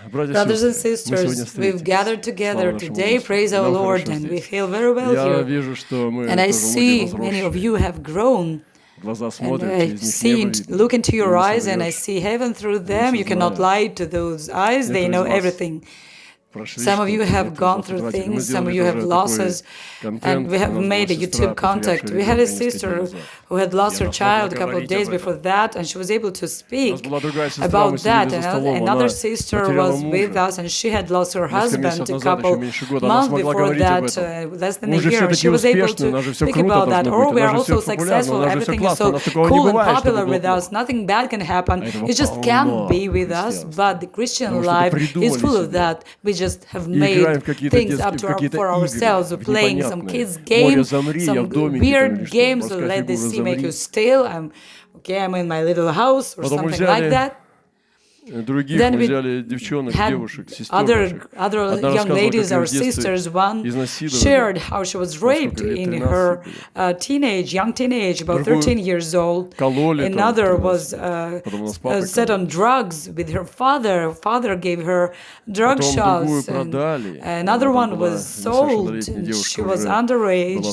Brothers and sisters, we've gathered together today, praise our Lord, and we feel very well here. And I see many of you have grown. And I look into your eyes and I see heaven through them. You cannot lie to those eyes, they know everything. Some of you have gone through things, some of you have losses, and we have made a YouTube contact. We had a sister who had lost her child a couple of days before that, and she was able to speak about that. And another sister was with us, and she had lost her husband a couple months before that, less than a year. She was able to speak about that. Or we are also successful, everything is so cool and popular with us, nothing bad can happen, it just can't be with us, but the Christian life is full of that. We just have made things up for ourselves, playing some kids' games, some weird games, let the sea make you still. I'm in my little house or something like that. Then we had other young ladies, our sisters. One shared how she was raped in her young teenage, about 13 years old. Another was set on drugs with her father. Her father gave her drug shots. And another one was sold. And she was underage,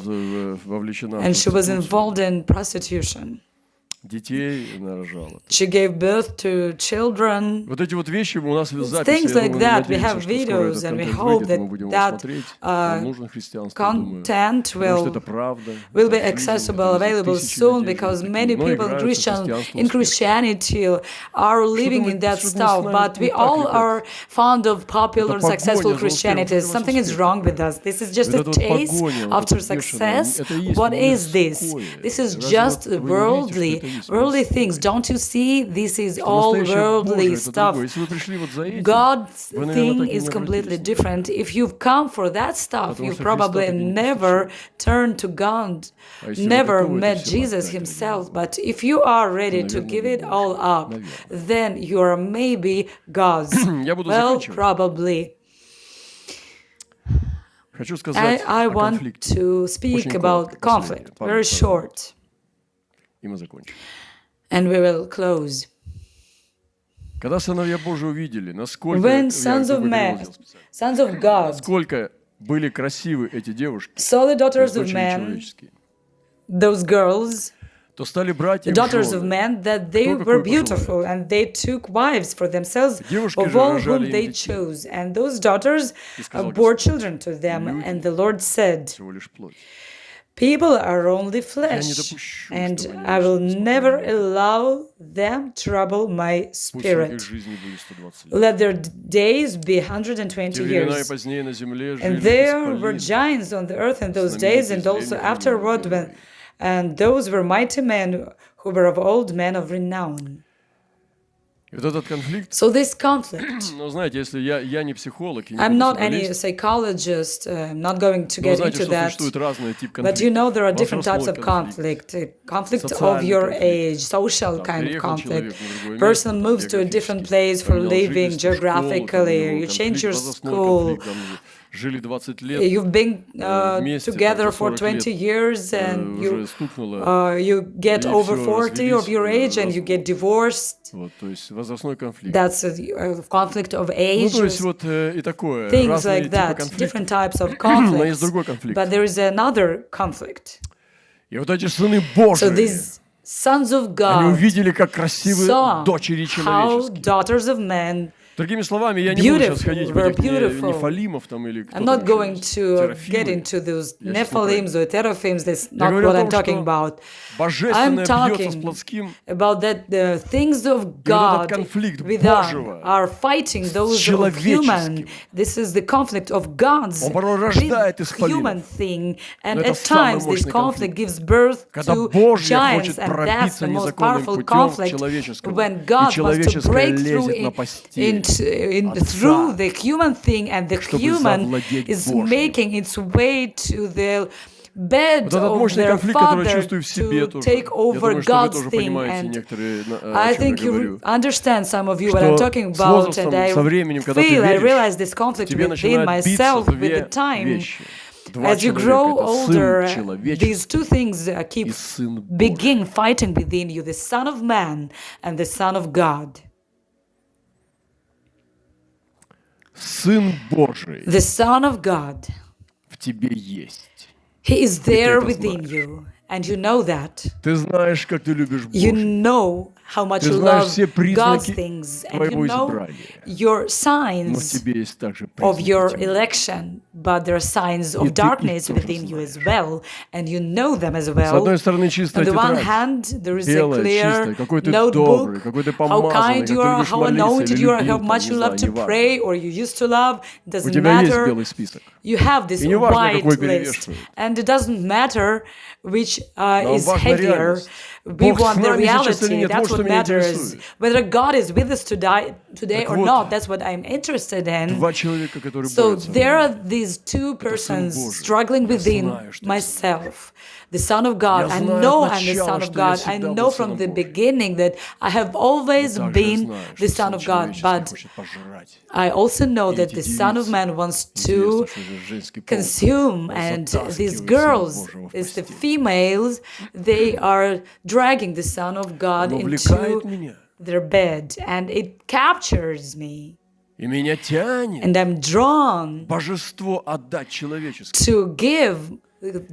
and she was involved in prostitution. She gave birth to children. Things like that. We have videos, and we hope that content will be accessible, available soon, because many people in Christianity are living in that stuff. But we all are fond of popular, successful Christianity. Something is wrong with us. This is just a taste after success. What is this? This is just worldly things. Don't you see? This is all worldly stuff. God's thing is completely different. If you've come for that stuff, you've probably never turned to God, never met Jesus himself. But if you are ready to give it all up, then you are maybe God's. Well, probably. I want to speak about conflict, very short. And we will close. When sons of God saw the daughters of men, those girls, the daughters of men, that they were beautiful, and they took wives for themselves of all whom they chose. And those daughters bore children to them. And the Lord said, people are only flesh, and I will never allow them trouble my spirit. Let their days be 120 years. And there were giants on the earth in those days, and also afterward, and those were mighty men who were of old, men of renown. So this conflict, I'm not any psychologist, I'm not going to get into that, but you know there are different types of conflict. Conflict of your age, social kind of conflict. Person moves to a different place for living geographically, you change your school. You've been together for 20 years and you get over 40 of your age and you get divorced. That's a conflict of age. Things like that, different types of conflicts. But there is another conflict. So these sons of God saw how daughters of men beautiful. I'm not going to get into those Nephilims or Teraphims. That's not what I'm talking about. I'm talking about that the things of God within are fighting those of human. This is the conflict of God's with human thing. And at times this conflict gives birth to giants. And that's the most powerful conflict when God wants to break through through the human thing, and the human is making its way to the bed of their father to take over God's thing. And I think you understand, some of you, what I'm talking about, and I realize this conflict within myself with the time. As you grow older, these two things begin fighting within you, the Son of Man and the Son of God. Сын Божий the Son of God, в тебе есть. He is there within you, and you know that. Ты знаешь, как ты любишь You Божий. know how much Ты you знаешь love все God's признаки things, and твоего you know избрания. your Но в signs тебе есть также of your признаки тьмы. election, but there are signs И of ты их darkness тоже within you as знаешь. well, and you know them as С well. одной стороны, On чистая the one тетрадь, hand, there is a белая, clear чистая, какой ты добрый, notebook, какой ты how помазанный, kind как you ты are, любишь how молиться anointed или you are, любил, how там, much не you love знаю, to неважно. pray or you used to love. У Doesn't тебя есть matter. белый список. You have this И не важно, white какой list, перевешивает. and it doesn't matter which Нам is важна heavier. реальность. We Бог с want the нами сейчас или reality. нет, That's вот что what меня matters. интересует. Whether God is with us today Так or вот, not, that's what I'm interested in. два человека, которые So борются there are внутри. these two Это Сын persons Божий. struggling Я within знаю, что я знаю. myself. The Son of God, Я I знаю know от I'm the Son начала, of что я God. I всегда know был from Сыном the Божьим. beginning that I have always Но также been знаю, the что Son Сын of God. Человеческий But хочет пожрать. I also know И that эти the Son of девицы, Man wants интересно, to что это женский пол, consume, and these затаскивают Сына girls, Божьего в is the постель. females, they are dragging the Son of God Он увлекает into меня. their bed, and it captures me, И меня тянет and I'm drawn божество отдать человеческое. to give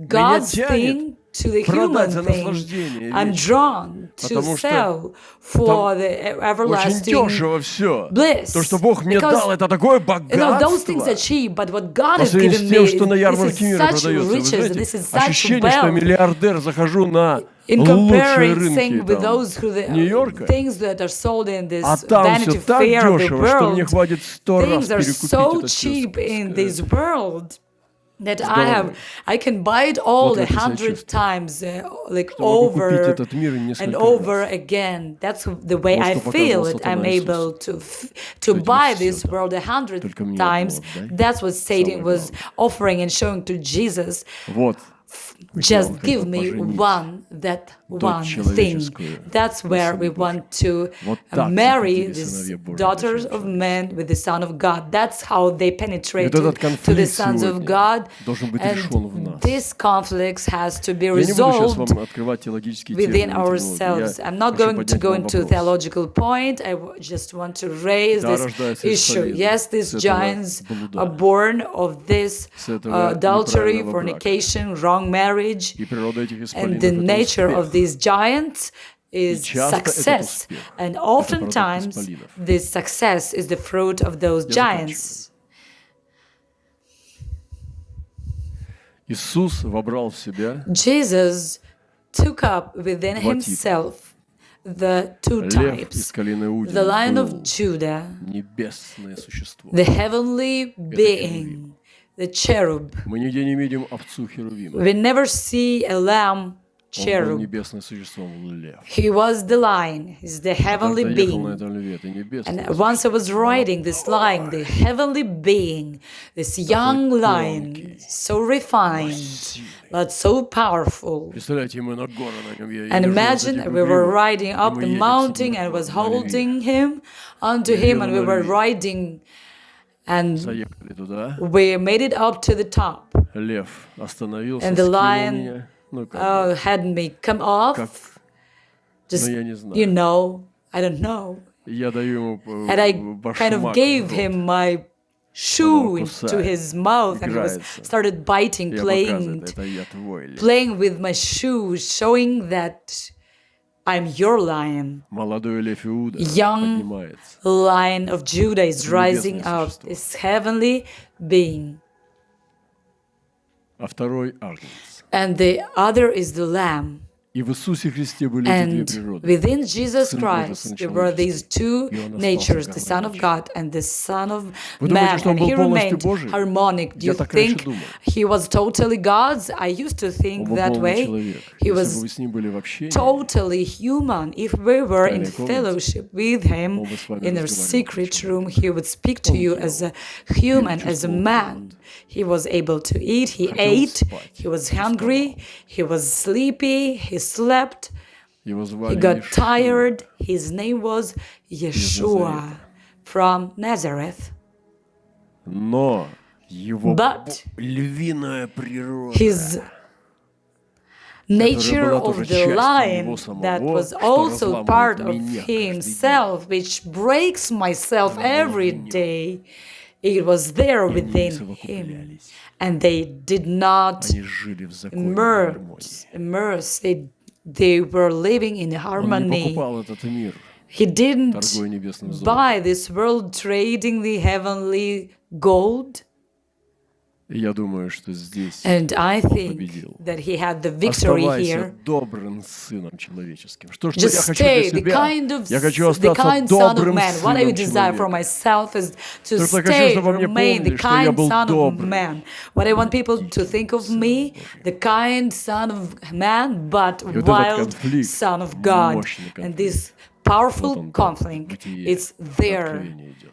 God's тянет thing to the продать human за thing. наслаждение I'm вечное. drawn to Потому что sell for the Очень everlasting дешево все. bliss. То, что Бог мне Because, дал, это такое those things богатство. are cheap, but what God По has сравнению given с тем, me, что на this ярмарке is мира such продается. Вы riches, знаете, this is such ощущение, что я wealth. миллиардер, захожу на In лучшие comparing рынки with там, those Нью-Йорка, things that are sold in this а там Vanity все так Fair of the дешево, что мне world, хватит 100 раз things are перекупить so это все. cheap in this world that головой. I can buy it all Вот в этом себя 100 чувствую. times, like Что могу купить over этот мир and несколько over раз. again. That's the way Вот I что feel показывал it. I'm сатана able Иисусу. to тебе buy всё this дам. world 100 Только мне times. одного отдай. That's what Satan Самое was главное. offering and showing to Jesus. Вот. Just give me that one thing. That's where we want to marry these daughters of men with the Son of God. That's how they penetrate to the sons of God. And this conflict has to be resolved within ourselves. I'm not going to go into a theological point. I just want to raise this issue. Yes, these giants are born of this adultery, fornication, wrong marriage, and the nature of these giants is success, and oftentimes this success is the fruit of those giants. Jesus took up within himself the two types, the Lion of Judah, the heavenly being, the cherub. We never see a lamb cherub. He was the lion, he's the heavenly being. And once I was riding this lion, the heavenly being, this young lion, so refined, but so powerful. And imagine we were riding up the mountain and I was holding him onto him, and we were riding, and we made it up to the top. And the lion had me come off, just, I don't know. And I kind of gave him my shoe into his mouth, and he started biting, playing with my shoe, showing that I'm your lion. Young Lion of Judah is rising up, this heavenly being. And the other is the Lamb. And within Jesus Christ, there were these two natures, the Son of God and the Son of Man, and he remained harmonic. Do you think he was totally God's? I used to think that way. He was totally human. If we were in fellowship with him in a secret room, he would speak to you as a human, as a man. He was able to eat, he ate, he was hungry, he was sleepy, he slept, he got tired. His name was Yeshua from Nazareth. But his nature of the lion that was also part of himself, which breaks myself every day, It was there И они не within him. совокуплялись. And they did not Они жили в законе и гармонии. immerse. They were living in Он не harmony. покупал этот мир, He didn't торгуя небесным золотом. buy this world trading the heavenly gold. И я думаю, что здесь And I think победил. that he had the victory Оставайся here. добрым сыном человеческим. Что я Just хочу для stay the себя? kind Я хочу the остаться kind son of добрым man. What I сыном desire for человека. myself is to Только я хочу, stay, чтобы мне remain the помнили, что я kind был son of добрый. man. What I want people to think of me, the kind son of man, but И вот этот wild конфликт, son of God. мощный And конфликт, this вот powerful он там, в conflict, Бытие, it's there. Откровение идет.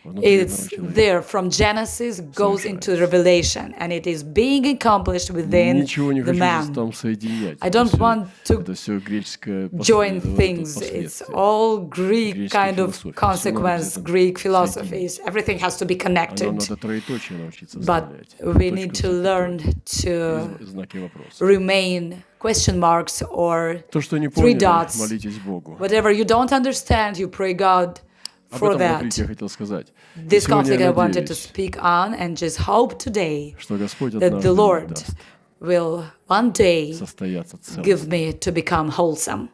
Внутри It's одного человека. there from Genesis goes into Revelation, and it is being accomplished within Ничего не the хочу man. там соединять. I don't want to Это все греческое join вот это things. It's последствие. all Greek Греческая kind of философия. consequence, Всё надо Greek где-то philosophies. Everything has to be А нам connected. надо троеточие научиться But вставлять. we need Точку to в learn запятой. to И знаки вопроса. remain question marks or То, что не three поняли, dots. молитесь Богу. Whatever you don't understand, you pray God Об for этом конфликте я that. хотел сказать. И This сегодня conflict I я wanted to надеюсь, speak on and just hope today что Господь that однажды the мне Lord даст will one day состояться целым. give me to become wholesome.